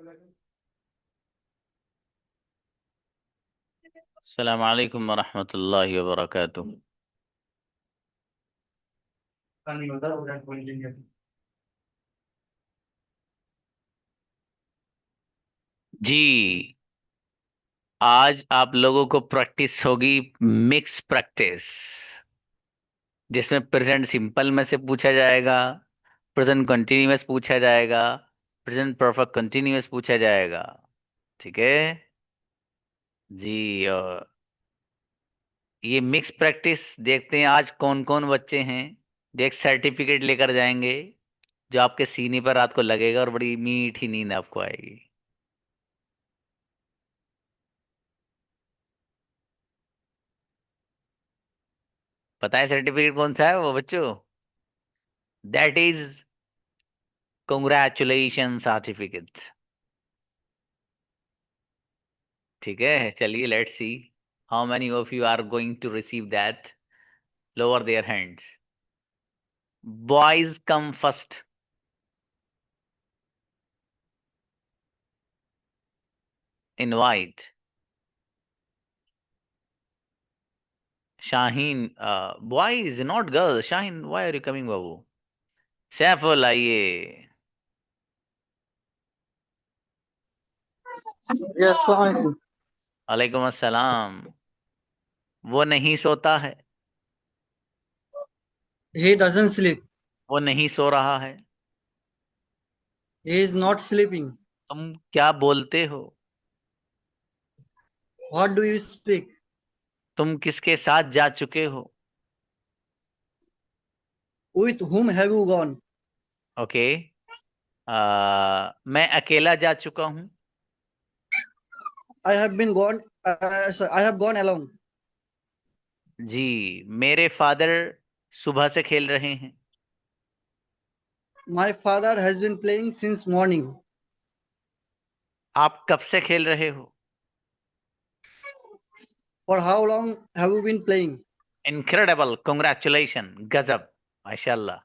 अस्सलाम वालेकुम वरहमतुल्लाहि वबरकातुह। जी, आज आप लोगों को प्रैक्टिस होगी, मिक्स प्रैक्टिस, जिसमें प्रेजेंट सिंपल में से पूछा जाएगा, प्रेजेंट कंटिन्यूअस पूछा जाएगा, प्रेजेंट परफेक्ट कंटिन्यूअस पूछा जाएगा। ठीक है जी। और ये मिक्स प्रैक्टिस देखते हैं आज कौन कौन बच्चे हैं जो एक सर्टिफिकेट लेकर जाएंगे, जो आपके सीने पर रात को लगेगा और बड़ी मीठी नींद आपको आएगी। पता है सर्टिफिकेट कौन सा है वो बच्चों? That is congratulation certificate. ठीक है, चलिए let's see how many of you are going to receive that. Lower their hands. Boys come first. Invite Shaheen. Boys not girls. Shaheen, why are you coming बाबू? सैफुल आइए। Yes, fine. वालेकुम अस्सलाम। वो नहीं सोता है। He doesn't sleep. वो नहीं सो रहा है। He is not sleeping. तुम क्या बोलते हो? What do you speak? तुम किसके साथ जा चुके हो? With whom have you gone? Okay. मैं अकेला जा चुका हूँ। I have been gone. I have gone alone. जी, मेरे फादर सुबह से खेल रहे हैं। My father has been playing since morning. आप कब से खेल रहे हो? For how long have you been playing? Incredible, congratulation, गजब, माशाल्लाह।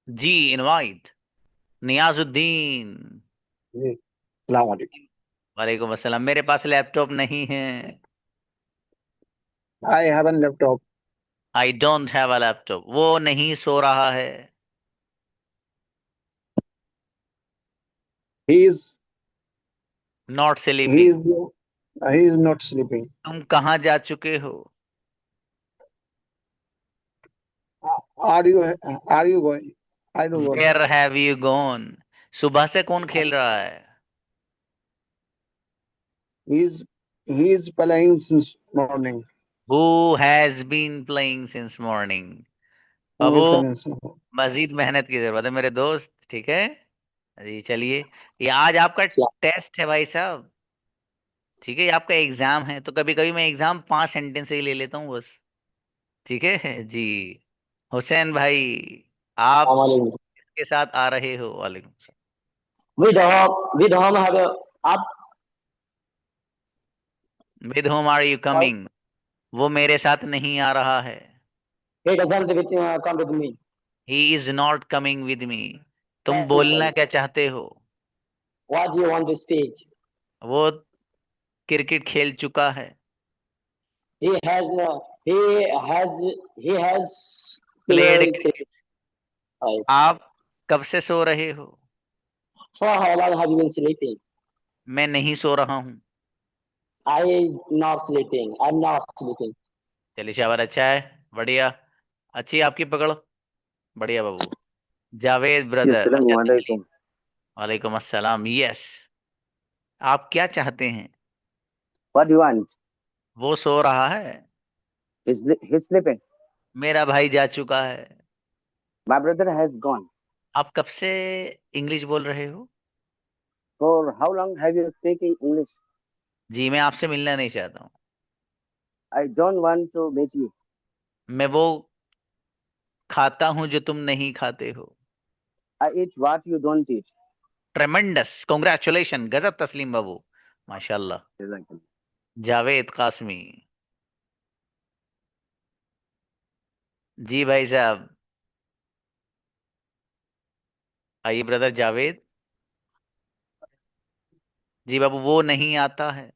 जी, इनवाइट नियाजुद्दीन। जी, सलाम वालेकुम। वालेकुम अस्सलाम। मेरे पास लैपटॉप नहीं है। I have an laptop. I don't have a laptop. वो नहीं सो रहा है। He is not he sleeping. Is he is not sleeping. तुम कहाँ जा चुके हो? Are you going? I don't going. Where have you gone? सुबह से कौन खेल रहा है? He is he is playing since morning. Who has been playing since morning? He बाबू, इज प्लेइंग। मजीद मेहनत की जरूरत है मेरे दोस्त। ठीक है जी, चलिए। ये आज आपका टेस्ट है भाई साहब। ठीक है, ये आपका एग्जाम है, तो कभी कभी मैं एग्जाम 5 सेंटेंस से ही ले लेता हूँ बस। ठीक है जी। हुसैन भाई, आप वालेकुम। किसके साथ आ रहे हो? वालेकुम सलाम। With whom have you आप? With whom are you coming? वो मेरे साथ नहीं आ रहा है। He doesn't come with me. He is not coming with me. तुम बोलना क्या चाहते हो? What do you want to speak? वो क्रिकेट खेल चुका है। He has he has played played cricket. cricket. आप कब से सो रहे हो? For how long have you been sleeping? मैं नहीं सो रहा हूँ। I not sleeping. I'm not sleeping. चलिए शाबाश, अच्छा है, बढ़िया। अच्छी आपकी पकड़। बढ़िया बाबू। जावेद Yes, ब्रदर, अच्छा Assalamu चलिए। alaikum. वालेकुम अस्सलाम। यस, आप क्या चाहते हैं? What do you want? वो सो रहा है। He's sleeping. मेरा भाई जा चुका है। My brother has gone. आप कब से इंग्लिश बोल रहे हो? For how long have you speaking English? जी, मैं आपसे मिलना नहीं चाहता हूँ। I don't want to meet you. मैं वो खाता हूँ जो तुम नहीं खाते हो। I eat what you don't eat. ट्रेमेंडस, congratulation, गजब तस्लीम बाबू, माशाल्लाह। Exactly. जावेद कासमी। जी भाई साहब, आइए ब्रदर जावेद। जी बाबू, वो नहीं आता है।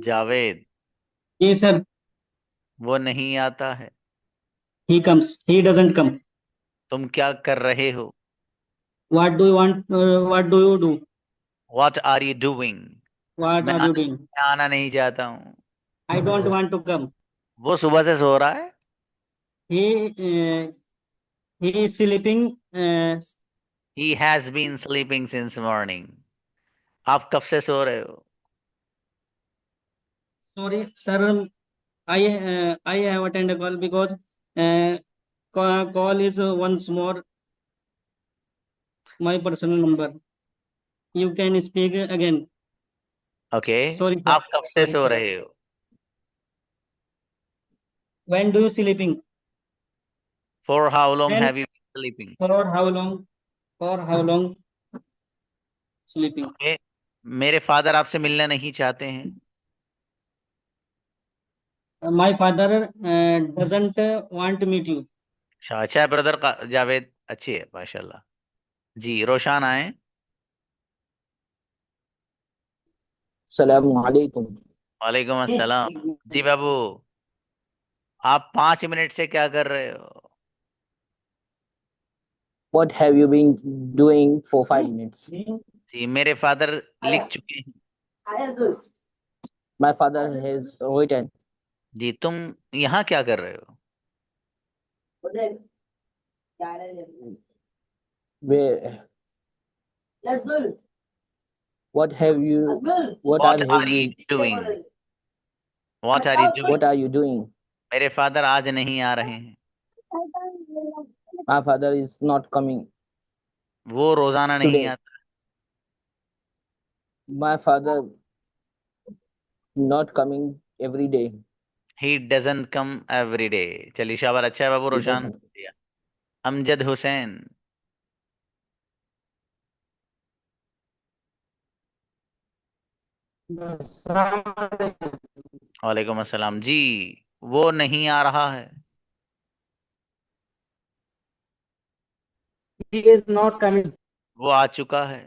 Javed, Yes, sir. वो नहीं आता है। He comes. He doesn't come. तुम क्या कर रहे हो? What do you want? What do you do? What are you doing? What are you doing? मैं आना नहीं चाहता हूँ। I don't want to come. वो सुबह से सो रहा है। He uh, he is sleeping. He has been sleeping since morning. आप कब से सो रहे हो? Sorry, sir. I have attended a call because call is once more my personal number. You can speak again. Okay, Sorry, sir. आप कब से Sorry, सो sir. रहे हो? When do you sleeping? For how long And have you been sleeping? for how long? For how long sleeping? Okay, मेरे father आपसे मिलना नहीं चाहते हैं। My father doesn't want to meet you. अच्छा है ब्रदर का जावेद, अच्छी है माशाल्लाह। जी रोशान आए। Assalamu alaikum. वालेकुम अस्सलाम। जी बाबू, आप 5 मिनट से क्या कर रहे हो? What have you been doing for 5 minutes? जी, मेरे फादर लिख चुके हैं। My father has written. जी, तुम यहाँ क्या कर रहे हो? Where, what have you? What are what have are you you? Doing? What are you doing? What are you doing? मेरे फादर आज नहीं आ रहे हैं। My father is not coming वो रोजाना नहीं today. आता। My father not coming every day. He doesn't come every day. चलिए शाबाश, अच्छा है बाबू He रोशान। doesn't. अमजद हुसैन। वालेकुम अस्सलाम जी। वो नहीं आ रहा है। He is not coming. वो आ चुका है।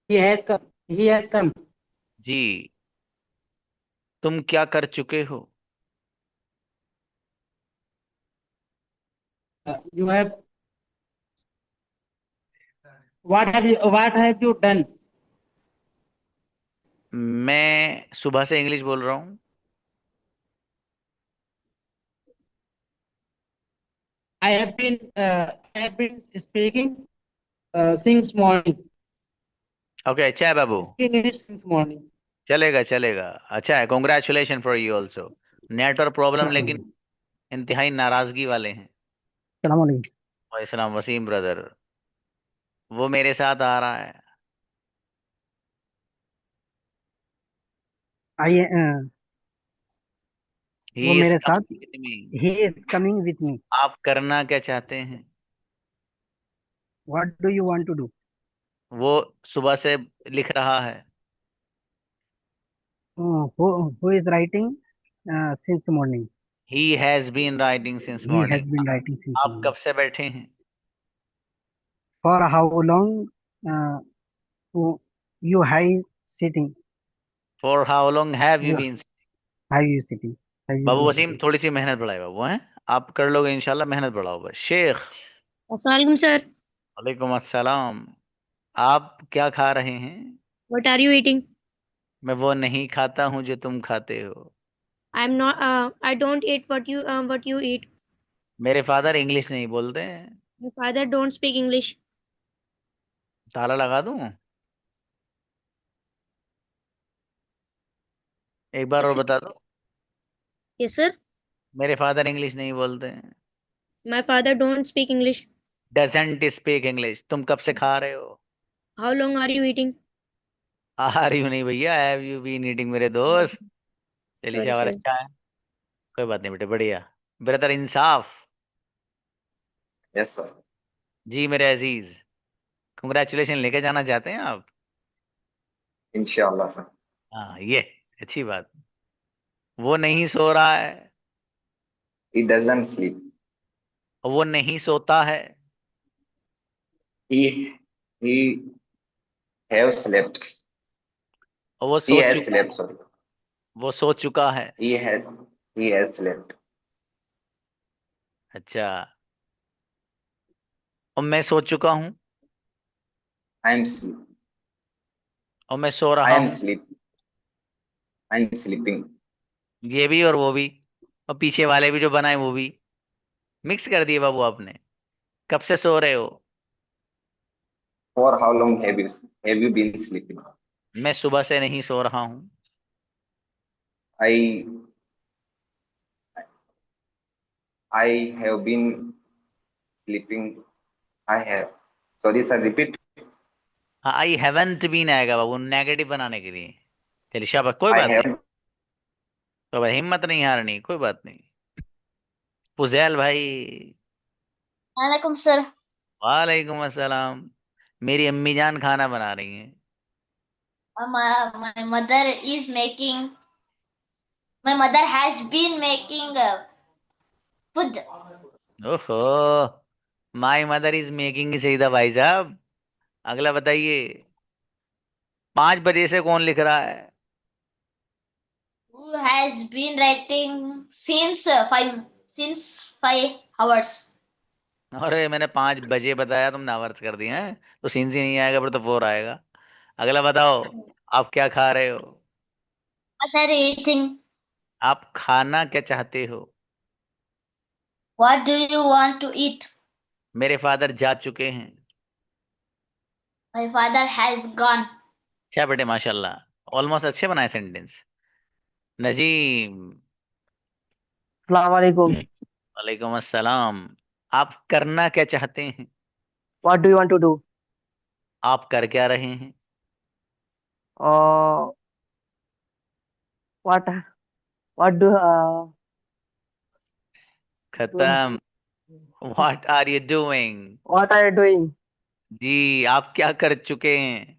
He has come. He has come. जी, तुम क्या कर चुके हो? You have what have you done? मैं सुबह से इंग्लिश बोल रहा हूँ। I have been speaking since morning. Okay, अच्छा है बाबू, Speaking English since morning. चलेगा चलेगा। अच्छा है, congratulation for you also. Network problem लेकिन इंतहाई नाराजगी वाले हैं। सलाम अलैकुम. वालेकुम वसीम ब्रदर, वो मेरे साथ आ रहा है। आइए वो ही इज मेरे साथ. Coming with me. He is coming with me. आप करना क्या चाहते हैं? What do you want to do? वो सुबह से लिख रहा है। Who is writing since morning? He has been writing since He has morning. been writing since आप morning. कब से बैठे हैं? For how long uh, you have sitting? For how long have you You been? have you sitting? Have you Babu been Wasim, sitting? थोड़ी सी मेहनत बढ़ाए बाबू, हैं? आप कर लोगे इंशाल्लाह, मेहनत बढ़ाओ बस। शेख। Assalamualaikum, sir. वालेकुम अस्सलाम। आप क्या खा रहे हैं? What are you eating? मैं वो नहीं खाता हूँ जो तुम खाते हो। I'm not. I don't eat what you eat. मेरे फादर इंग्लिश नहीं बोलते हैं। My father don't speak English. ताला लगा दूं? एक बार और Achha. बता दो। Yes, sir. मेरे फादर इंग्लिश नहीं बोलते हैं। My father don't speak English. Doesn't speak English. तुम कब से खा रहे हो? How long are you eating? आहार यू नहीं भैया, हैव यू बीन ईटिंग मेरे दोस्त। चलिए Sorry, चावल sir. अच्छा है। कोई बात नहीं बेटे, बढ़िया। ब्रदर इंसाफ। Yes sir. जी मेरे अजीज, कंग्रेचुलेशन लेके जाना चाहते हैं आप? इंशाल्लाह सर। हाँ, ये अच्छी बात। वो नहीं सो रहा है। He doesn't sleep. और वो नहीं सोता है। ही ही हैव स्लेप्ट। और वो ही सो हैज चुका स्लेप्ट है। सॉरी। वो सो चुका है। He has slept. अच्छा। और मैं सो चुका हूँ। I am sleep. और मैं सो आई रहा एम हूँ। स्लीप। I am sleeping. ये भी और वो भी। और पीछे वाले भी जो बनाए वो भी मिक्स कर दिए बाबू आपने। कब से सो रहे हो? For how long have you been sleeping? मैं सुबह से नहीं सो रहा हूँ। I I have been sleeping. I have sorry sir repeat. हाँ, आई हैवंट बीन आएगा बाबू, नेगेटिव बनाने के लिए। चलिए शाबाश, कोई आई बात नहीं। हैव। तो भाई हिम्मत नहीं हारनी, कोई बात नहीं। पुजैल भाई। वालेकुम सर। वालेकुम अस्सलाम। मेरी अम्मी जान खाना बना रही हैं। My mother is making. My mother has been making food. ओहो, my mother is making Saida भाई साहब। अगला बताइए। 5 बजे से कौन लिख रहा है? Who has been writing since 5 hours? अरे मैंने 5 बजे बताया, तुमने आवर्स कर दिया है। तो सीन ही नहीं आएगा, फिर तो 4 आएगा। अगला बताओ। आप क्या खा रहे हो? What are you eating? आप खाना क्या चाहते हो? What do you want to eat? मेरे फादर जा चुके हैं। My father has gone. अच्छा बेटे, माशाल्लाह, ऑलमोस्ट अच्छे बनाए सेंटेंस। नजीम। Assalamu alaikum. वालेकुम अस्सलाम। आप करना क्या चाहते हैं? What do you want to do? आप कर क्या रहे हैं? Uh, what what do खत्म। What are you doing? what are you doing? जी, आप क्या कर चुके हैं?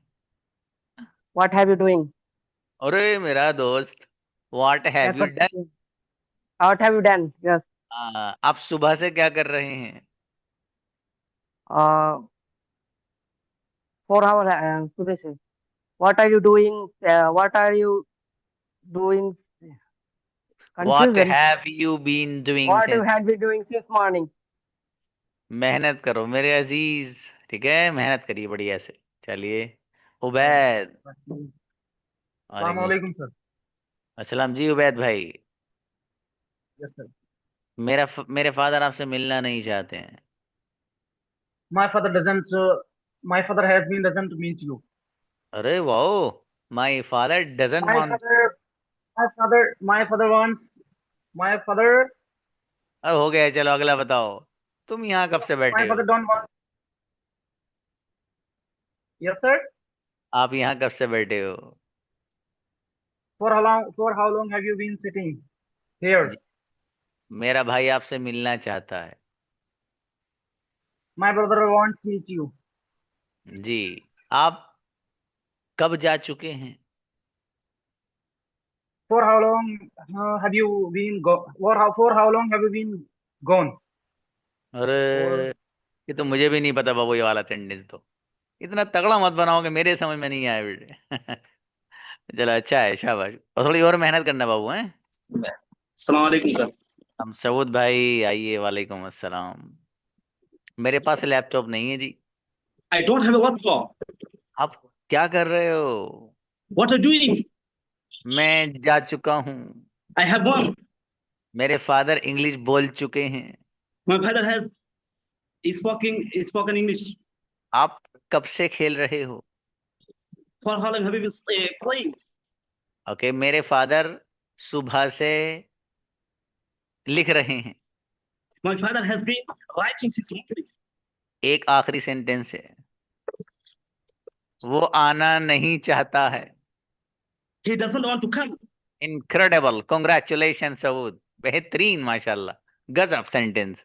What have you doing? अरे मेरा दोस्त, what have you done? What have you done? Yes. आप सुबह से क्या कर रहे हैं? Uh, 4 hours. Today. What are you doing? What are you doing? What Confusion. Have you been doing What you since? had been doing since morning? मेहनत करो मेरे अजीज। ठीक है, मेहनत करिए बढ़िया से। चलिए। उबैद। वालेकुम Assalamualaikum sir. अस्सलाम जी उबैद भाई। Yes sir. मेरे फादर आपसे मिलना नहीं चाहते हैं। My father doesn't. My father has been doesn't meet you. अरे wow, my father doesn't My want. father. My father wants. My father. अब हो गया, चलो अगला बताओ। तुम यहाँ कब से My बैठे हो? father don't want. Yes sir. आप यहाँ कब से बैठे हो? For how long? For how long have you been sitting here? जी, मेरा भाई आपसे मिलना चाहता है। My brother wants to meet you. जी। आप कब जा चुके हैं? For how long have you been go? For how long have you been gone? अरे, For ये तो मुझे भी नहीं पता बाबू, ये वाला सेंटेंस तो। इतना तगड़ा मत बनाओ कि मेरे समझ में नहीं आया बेटे। चलो अच्छा है, शाबाश। और थोड़ी और मेहनत करना बाबू, हैं। अस्सलाम वालेकुम सर। हम सऊद भाई आइए, वालेकुम अस्सलाम। मेरे पास लैपटॉप नहीं है जी। I don't have a laptop. आप क्या कर रहे हो? What are you doing? मैं जा चुका हूँ। I have one. मेरे फादर इंग्लिश बोल चुके हैं। My father has spoken English. आप कब से खेल रहे हो? For how long have you been playing? Okay, मेरे फादर सुबह से लिख रहे हैं। My father has been writing since morning. एक आखिरी सेंटेंस है, वो आना नहीं चाहता है। He doesn't want to come. Incredible, congratulation Saud, बेहतरीन, माशाल्लाह, गजब सेंटेंस।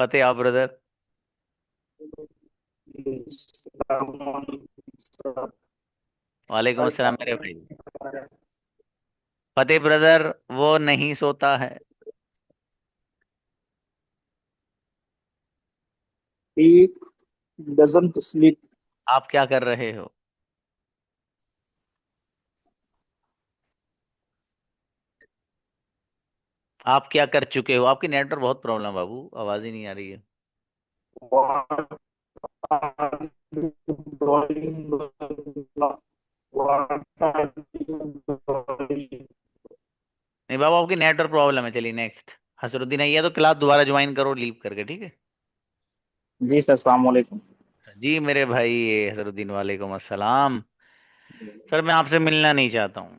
फतेह आप ब्रदर। वालेकुम अस्सलाम मेरे भाई। फतेह ब्रदर, वो नहीं सोता है। He doesn't sleep. आप क्या कर रहे हो? आप क्या कर चुके हो? आपकी नेटवर्क बहुत प्रॉब्लम है बाबू, आवाज ही नहीं आ रही है। What are you doing? What are you doing? नहीं बाबू, आपकी नेटवर्क प्रॉब्लम है। चलिए नेक्स्ट। हसरुद्दीन है तो क्लास दोबारा ज्वाइन करो लीव करके, ठीक है। जी सर, अस्सलाम वालेकुम। जी मेरे भाई हसरुद्दीन, वालेकुम अस्सलाम। सर मैं आपसे मिलना नहीं चाहता हूँ।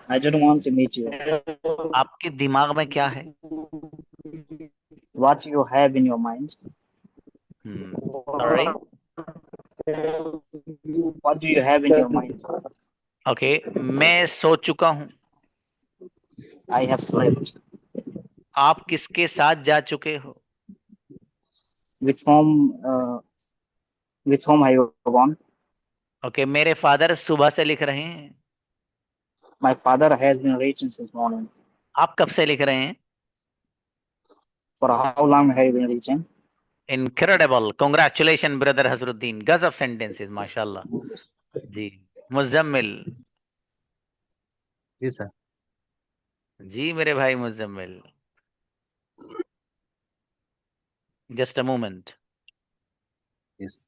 I don't want to meet you. आपके दिमाग में क्या है? What you have in your mind? Sorry. What do you have in your mind? Okay, मैं सो चुका हूँ। I have slept. आप किसके साथ जा चुके हो? With whom have you gone? Okay, मेरे फादर सुबह से लिख रहे हैं। My father has been waiting since morning. आप कब से लिख रहे हैं? For how long have you been waiting? Incredible, congratulation brother Hasruddin, गजब सेंटेंसेस, माशाल्लाह। जी। मुजम्मिल। जी सर। जी मेरे भाई Muzammil, just a moment. Yes.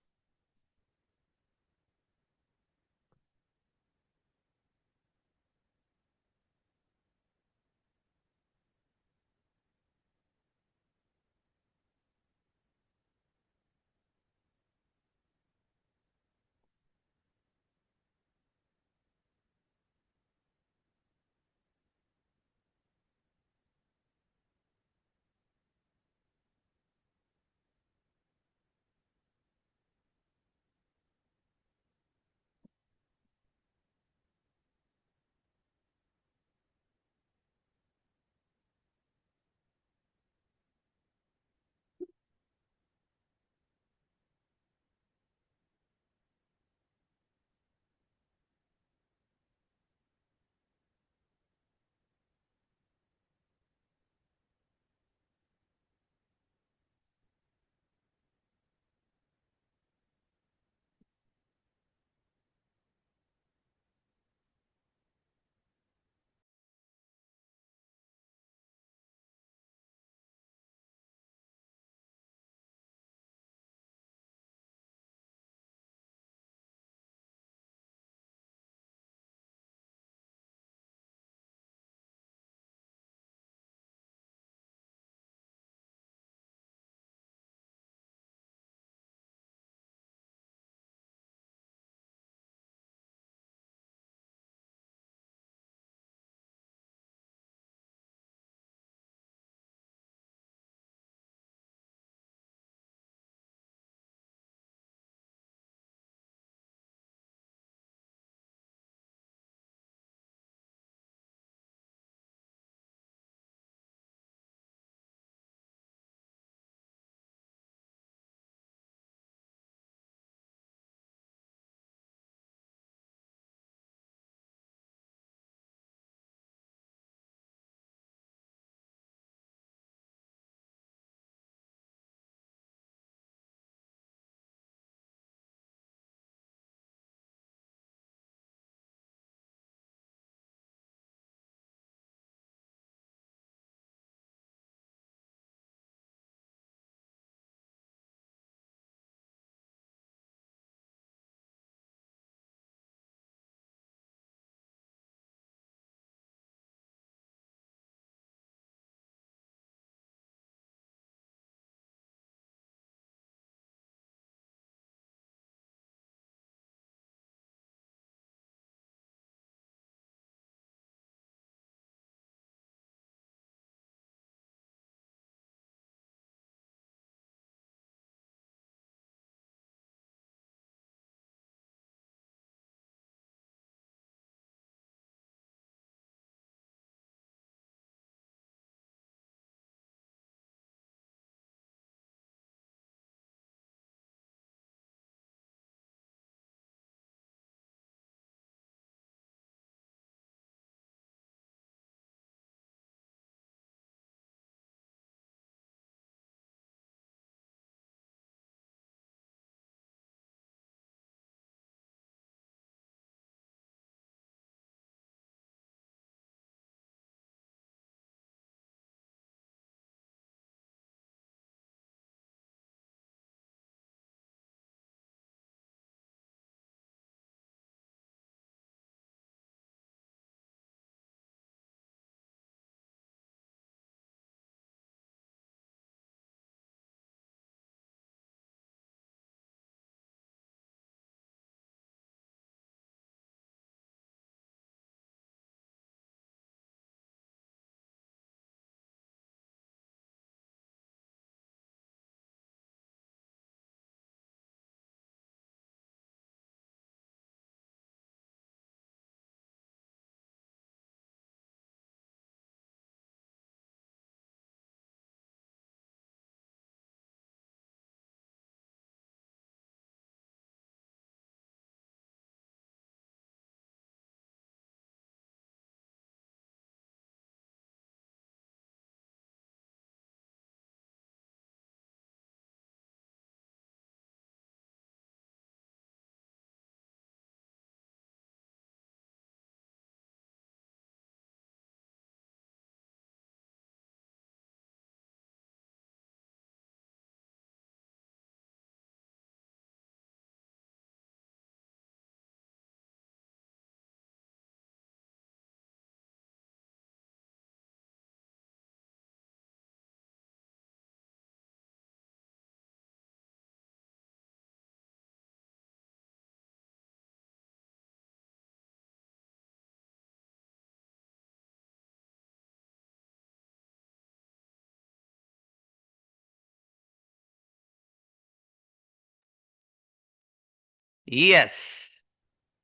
Yes,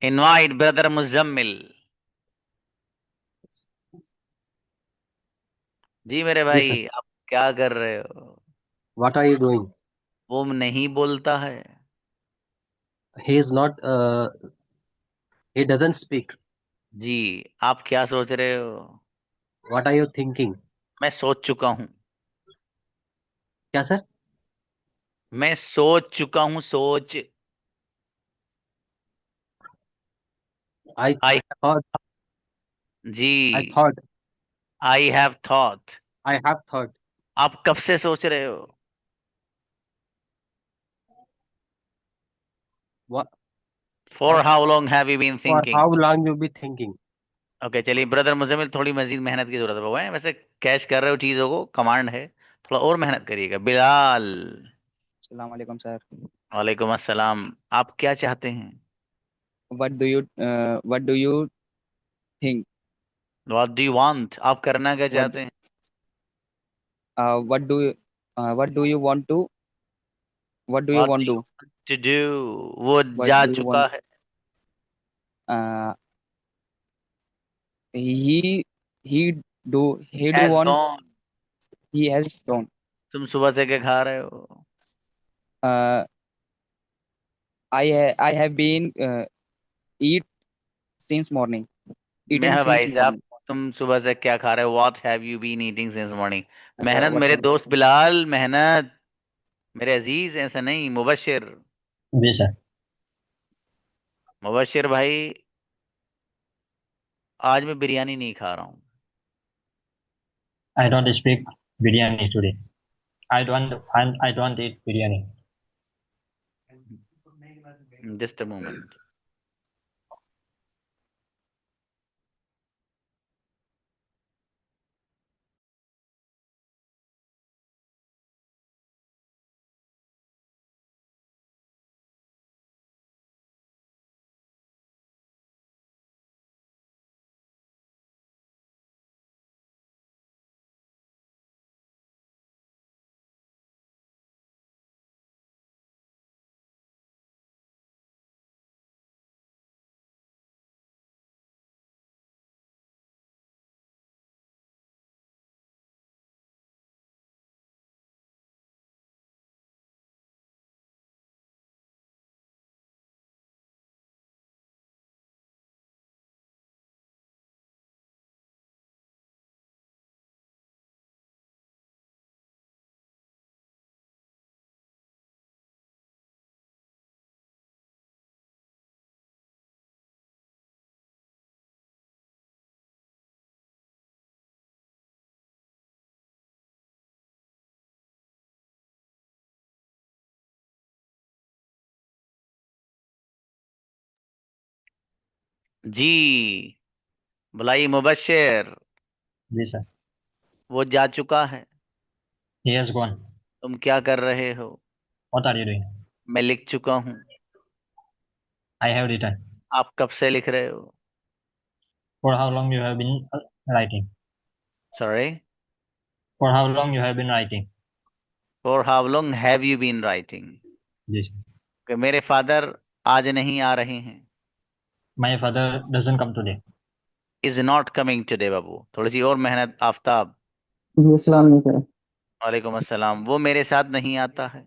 invite brother Muzammil. जी मेरे Yes, sir. भाई, आप क्या कर रहे हो? What are you doing? वो नहीं बोलता है। He is not. He doesn't speak. जी, आप क्या सोच रहे हो? What are you thinking? मैं सोच चुका हूँ। क्या सर? मैं सोच चुका हूँ, सोच। I I thought. I जी, thought. I have thought. I have thought. आप कब से सोच रहे हो? What? For how long have you been For thinking? how long you be thinking? Okay, चलिए ब्रदर मुजम्मिल, थोड़ी मजीद मेहनत की जरूरत है बाबा। वैसे कैच कर रहे हो चीजों को, कमांड है, थोड़ा और मेहनत करिएगा। बिलाल। अस्सलाम वालेकुम सर। वालेकुम अस्सलाम। आप क्या चाहते हैं? What do you think? What do you want? आप करना क्या What चाहते हैं? uh, what do you want to what do you what want do you to want to do? वो what जा do you चुका want है। uh, he do has want gone. he has gone. तुम सुबह से क्या खा रहे हो? uh, I have been eat since morning eaten मेरा since भाई साहब, morning. तुम सुबह से क्या खा रहे हो? What have you been eating since morning? मेहनत what मेरे have दोस्त बिलाल, मेहनत मेरे अजीज, ऐसा नहीं। मुबशिर, जी सर। मुबशिर भाई, आज मैं बिरयानी नहीं खा रहा हूँ। I don't speak biryani today. I don't eat biryani. Just a moment. जी, बुलाइए मुबशिर। जी सर। वो जा चुका है। He has gone. तुम क्या कर रहे हो? What are you doing? मैं लिख चुका हूँ। I have written. आप कब से लिख रहे हो? For how long you have been writing? Sorry, For how long you have been writing? For how long have you been writing? जी सर। कि मेरे फादर आज नहीं आ रहे हैं। My father doesn't come today. Is not coming today बाबू। थोड़ी सी और मेहनत। आफ्ताब। अस्सलाम वालेकुम। वालेकुम अस्सलाम। वो मेरे साथ नहीं आता है।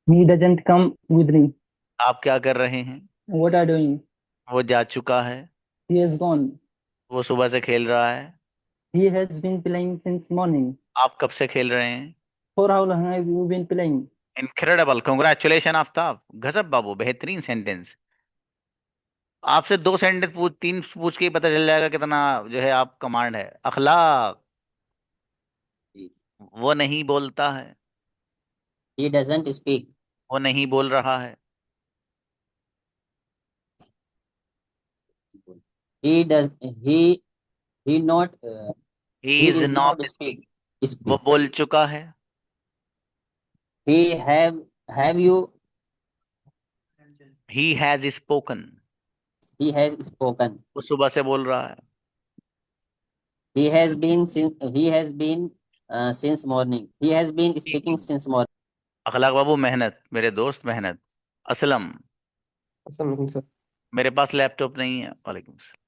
He doesn't come with me. आप क्या कर रहे हैं? What are you doing? वो जा चुका है। He has gone. वो सुबह से खेल रहा है। He has been playing since morning. आप कब से खेल रहे हैं? For how long have you been playing? Incredible, congratulation Aftab, गजब बाबू, बेहतरीन सेंटेंस। आपसे दो सेंटेंस पूछ, तीन पूछ के ही पता चल जाएगा कितना जो है आप कमांड है। अखलाक। वो नहीं बोलता है। He doesn't speak. वो नहीं बोल रहा है। He does. He not. He He is is not not speak. Speak. वो Speak. बोल चुका है। He have you. He has spoken. He has spoken. वो सुबह से बोल रहा है। He has been since morning. He has been speaking since morning. अखलाक बाबू, मेहनत मेरे दोस्त, मेहनत। असलम। अस्सलाम वालेकुम सर। मेरे पास लैपटॉप नहीं है। वालेकुम सलाम।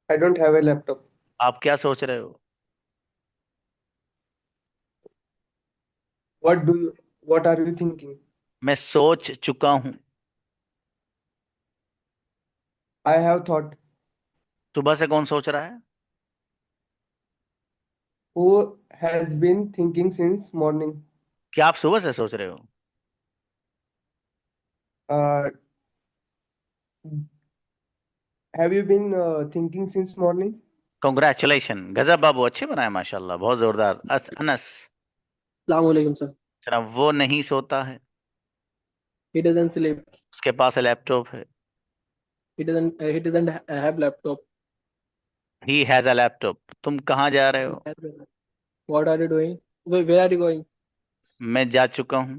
I don't have a laptop. आप क्या सोच रहे हो? What are you thinking? मैं सोच चुका हूँ। I have thought. सुबह से कौन सोच रहा है? Who has been thinking since morning? क्या आप सुबह से सोच रहे हो? Uh, have you been thinking since morning? Congratulation, गजब बाबू, अच्छे बनाए माशाल्लाह, बहुत जोरदार। Anas, Assalamu alaikum, sir. चला वो नहीं सोता है, He doesn't sleep. उसके पास लैपटॉप है। He doesn't have laptop. He has a laptop. तुम कहाँ जा रहे हो? What are you doing? Where are you going? मैं जा चुका हूँ।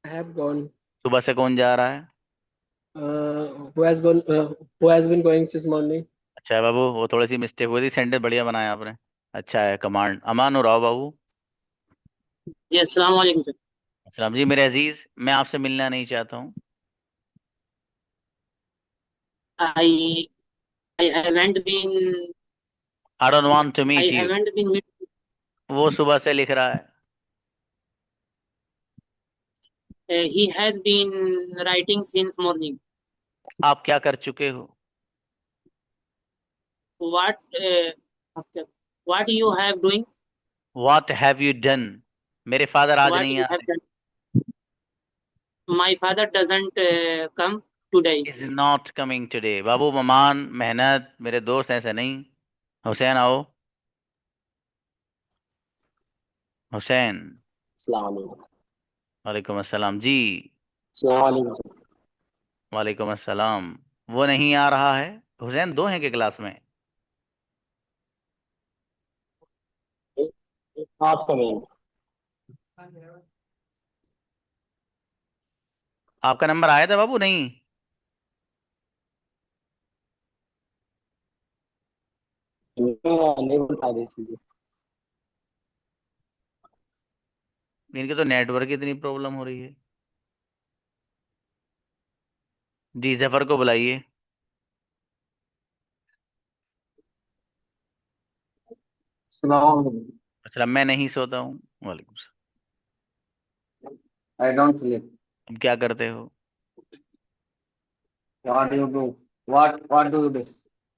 I have gone. सुबह से कौन जा रहा है? Who has gone? Who has been going since morning? अच्छा है बाबू, वो थोड़ी सी मिस्टेक हुई थी, सेंटेंस बढ़िया बनाया आपने। अच्छा है। कमांड अमान उराव बाबू। Yes, assalamu alaikum, sir. सलाम जी मेरे अजीज, मैं आपसे मिलना नहीं चाहता हूँ। I I haven't been I don't want to I meet you. haven't been meet. वो सुबह से लिख रहा है। He has been writing since morning. आप क्या कर चुके हो? What what you have doing? What have you done? मेरे फादर आज What नहीं you आ have done? My father doesn't come today. रहे। Is not coming today. बाबू ममान मेहनत, मेरे दोस्त ऐसे नहीं। हुसैन आओ। हुसैन। अस्सलाम वालेकुम। वालेकुम अस्सलाम जी। अस्सलाम वालेकुम सर। वालेकुम अस्सलाम। वो नहीं आ रहा है। हुसैन दो हैं के क्लास में? Not coming. आपका नंबर आया था बाबू? नहीं। नहीं उठा रही थी। इनके तो नेटवर्क की इतनी प्रॉब्लम हो रही है। जी जफर को बुलाइए। अस्सलाम वालेकुम। अच्छा, मैं नहीं सोता हूँ। वालेकुम सलाम। I don't sleep. तुम क्या करते हो? What do you do? What do you do?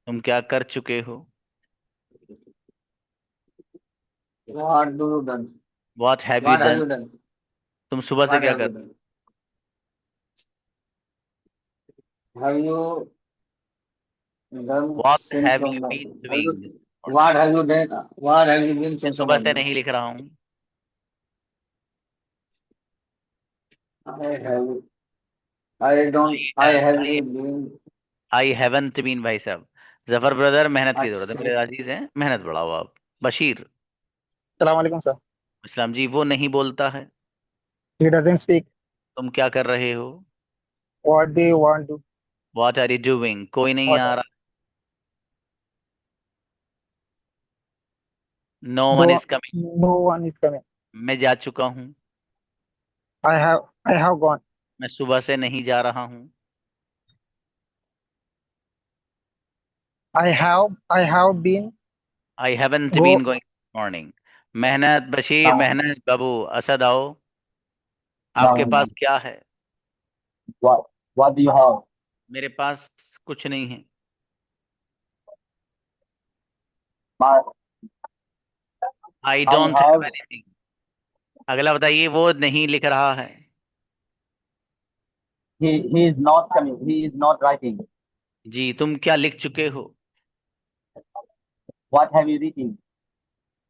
तुम क्या कर चुके हो? What do you done? What have you What have done? you done? तुम सुबह से What क्या have you कर? done? Have you done what since have from you been morning? Doing? What have you done? What have you been मैं since सुबह से morning? नहीं लिख रहा हूँ। I have. I don't. I have been. I haven't been भाई साहब। Zafar brother, मेहनत की जरूरत है, अच्छा। मेरे अजीज हैं, मेहनत बढ़ाओ आप। बशीर। Assalamu alaikum, sir. इस्लाम जी, वो नहीं बोलता है। He doesn't speak. तुम क्या कर रहे हो? What do you want to? What are you doing? कोई नहीं What? आ रहा। No one No, is coming. no one is coming. मैं जा चुका हूँ। I have gone. मैं सुबह से नहीं जा रहा हूँ। I have been I haven't been go. Going morning. मेहनत बशीर, मेहनत बाबू। असद आओ। आपके पास क्या है? What do you have? मेरे पास कुछ नहीं है। My, I I don't have have. Anything. अगला बताइए, वो नहीं लिख रहा है। He is not coming. He is not writing. जी, तुम क्या लिख चुके हो? What have you written?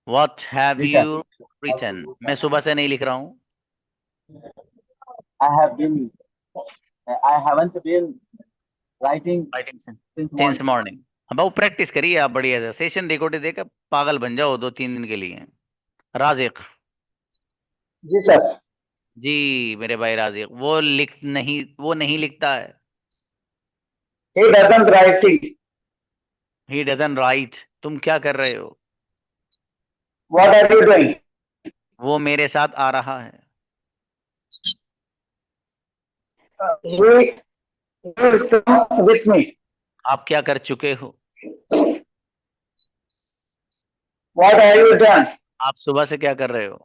What have Written. You written? मैं सुबह से नहीं लिख रहा हूँ। I have been. I haven't been writing writing since since morning. Morning. अब वो प्रैक्टिस करिए आप बढ़िया से, सेशन रिकॉर्ड देकर पागल बन जाओ 2-3 दिन के लिए। राजिक। जी सर। जी मेरे भाई राजिक, वो नहीं लिखता है। He doesn't writing. He doesn't right. तुम क्या कर रहे हो? What are you doing? वो मेरे साथ आ रहा है। He is come with me. आप क्या कर चुके हो? What have you done? आप सुबह से क्या कर रहे हो?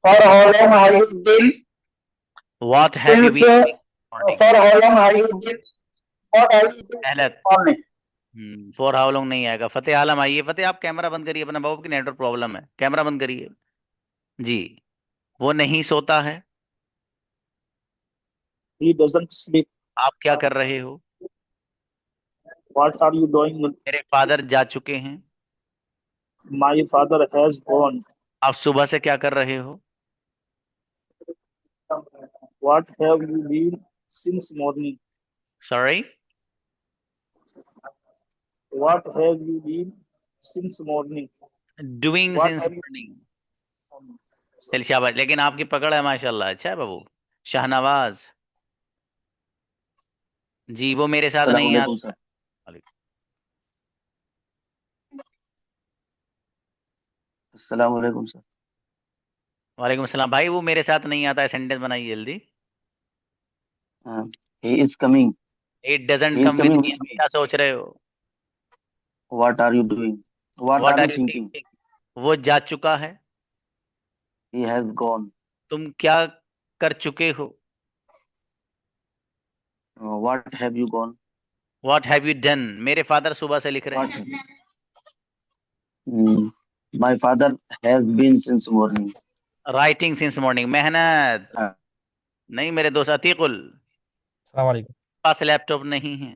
For how long have you been? What have you Since been doing this morning? for how long have you been? What have you been पहले this morning? For how long नहीं आएगा। फतेह आलम आइए। फतेह आप कैमरा बंद करिए, अपना बाबू की नेटवर्क प्रॉब्लम है, कैमरा बंद करिए जी। वो नहीं सोता है। He doesn't sleep. आप क्या कर रहे हो? What are you doing? मेरे फादर जा चुके हैं। My father has gone. आप सुबह से क्या कर रहे हो? What have you been since morning? Sorry, What have you been since morning? Doing What since have you morning. चल शाबाश, लेकिन आपकी पकड़ है माशाल्लाह। अच्छा है बाबू। शाहनवाज जी, वो मेरे साथ नहीं Assalamualaikum, आता। sir. Assalamualaikum, sir. वालेकुम सलाम भाई, वो मेरे साथ नहीं आता है। सेंटेंस बनाइए जल्दी। He is coming. It doesn't He is come with coming me. with आप me. क्या सोच रहे हो? What are you doing? What what are are you you thinking? Thinking? वो जा चुका है। He has gone. तुम क्या कर चुके हो? What have you gone? What have you done? मेरे फादर सुबह से लिख रहे What? हैं। My father has been since morning. Writing since morning. मेहनत नहीं मेरे दोस्त अतीकुल। अस्सलाम वालेकुम। पास लैपटॉप नहीं है।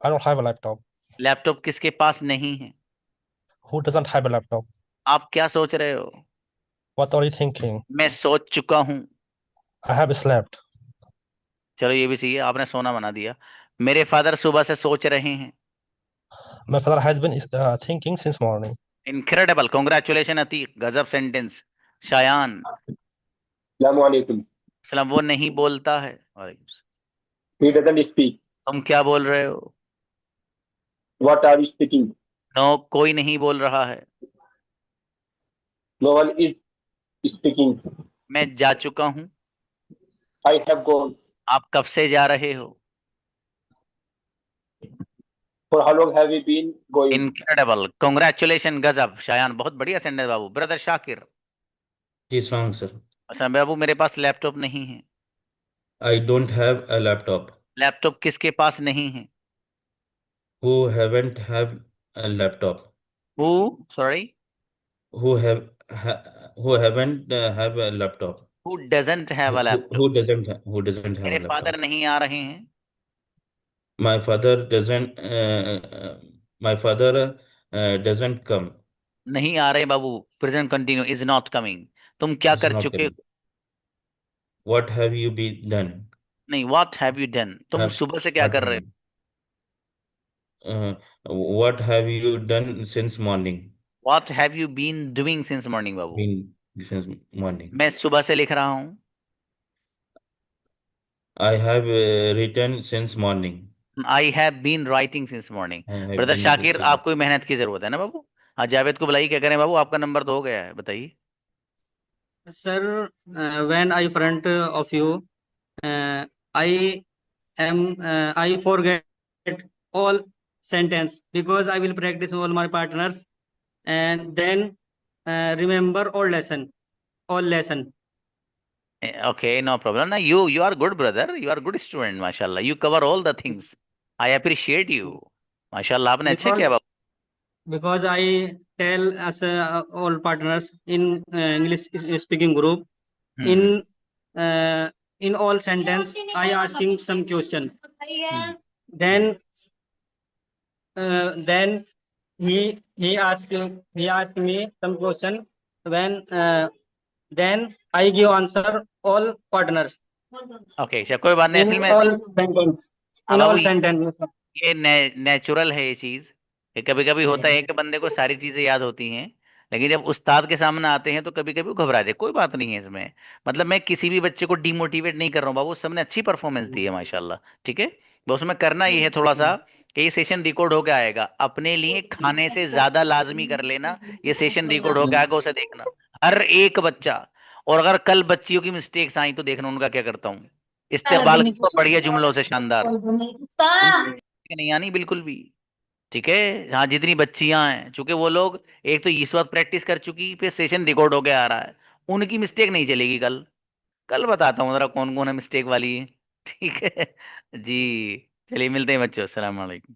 I don't have a laptop. Laptop किसके पास नहीं है? Who doesn't have a laptop? आप क्या सोच रहे हो? What are you thinking? मैं सोच चुका हूँ। I have slept. चलो ये भी सही है, आपने सोना बना दिया। मेरे फादर सुबह से सोच रहे हैं। My father has been thinking since morning. Incredible, congratulation Atiq, गजब सेंटेंस। शायान Assalamualaikum. सलाम, वो नहीं बोलता है। वालेकुम सलाम। He doesn't speak. तुम क्या बोल रहे हो? What are you speaking? No, कोई नहीं बोल रहा है। No one is speaking. मैं जा चुका हूँ। I have gone. आप कब से जा रहे हो? For how long have you been going? Incredible, congratulation, गजब। शायान बहुत बढ़िया सेंटेंस बाबू। ब्रदर शाकिर। जी सॉन्ग सर। अच्छा बाबू, मेरे पास लैपटॉप नहीं है। आई don't have a laptop. Laptop किसके पास नहीं है? Who haven't have a laptop. Who, sorry, who have who haven't have a laptop. Who doesn't have a laptop. Who doesn't have मेरे a father laptop. नहीं आ रहे हैं। My father doesn't my father doesn't come. नहीं आ रहे बाबू, present continue, is not coming. तुम क्या इज कर नॉट चुके कमिंग। हो? What have you been done. नहीं, व्हाट हैव यू डन, तुम हैव सुबह से क्या व्हाट कर हैव रहे हो? What have you done since morning. What have you been doing since morning बाबू। Been since morning. मैं सुबह से लिख रहा हूँ। I have written since morning. I have been writing since morning. I have brother been Shakir, आपको भी मेहनत की जरूरत है ना बाबू। हाँ, जावेद को बुलाइए, क्या करें बाबू, आपका नंबर तो हो गया है, बताइए। Sir, when I front of you, I I forget all sentence because I will practice all my partners and then remember all lesson. Okay, no problem. Now you are good brother, you are good student, माशाल्लाह, you cover all the things. I appreciate you, माशाल्लाह, आपने अच्छा Because किया बाबू। because I tell us all partners in English speaking group in all sentence I asking some question. Then then he asked me some question. When then I give answer all partners okay, अच्छा कोई बात नहीं। in असल में all sentence हाँ in Babu, all sentence. ये natural है ये चीज। ये कभी कभी होता है कि बंदे को सारी चीजें याद होती हैं, लेकिन जब उस्ताद के सामने आते हैं तो कभी कभी वो घबरा जाए। कोई बात नहीं है इसमें। मतलब मैं किसी भी बच्चे को डिमोटिवेट नहीं कर रहा हूँ बाबू, सबने अच्छी परफॉर्मेंस दी है माशाल्लाह। ठीक है, बस उसमें करना ये है थोड़ा सा कि ये सेशन रिकॉर्ड होके आएगा, अपने लिए खाने से ज्यादा लाजमी कर लेना। ये सेशन रिकॉर्ड होके आएगा, उसे देखना हर एक बच्चा। और अगर कल बच्चियों की मिस्टेक्स आई तो देखना उनका क्या करता हूँ। इस्तेमाल करो बढ़िया जुमलों से, शानदार। नहीं आनी बिल्कुल भी। ठीक है। हाँ, जितनी बच्चियां हैं, चूंकि वो लोग एक तो इस वक्त प्रैक्टिस कर चुकी, फिर सेशन रिकॉर्ड होके आ रहा है, उनकी मिस्टेक नहीं चलेगी कल। कल बताता हूँ जरा कौन कौन है मिस्टेक वाली है। ठीक है जी। चलिए मिलते हैं बच्चों, अस्सलाम वालेकुम।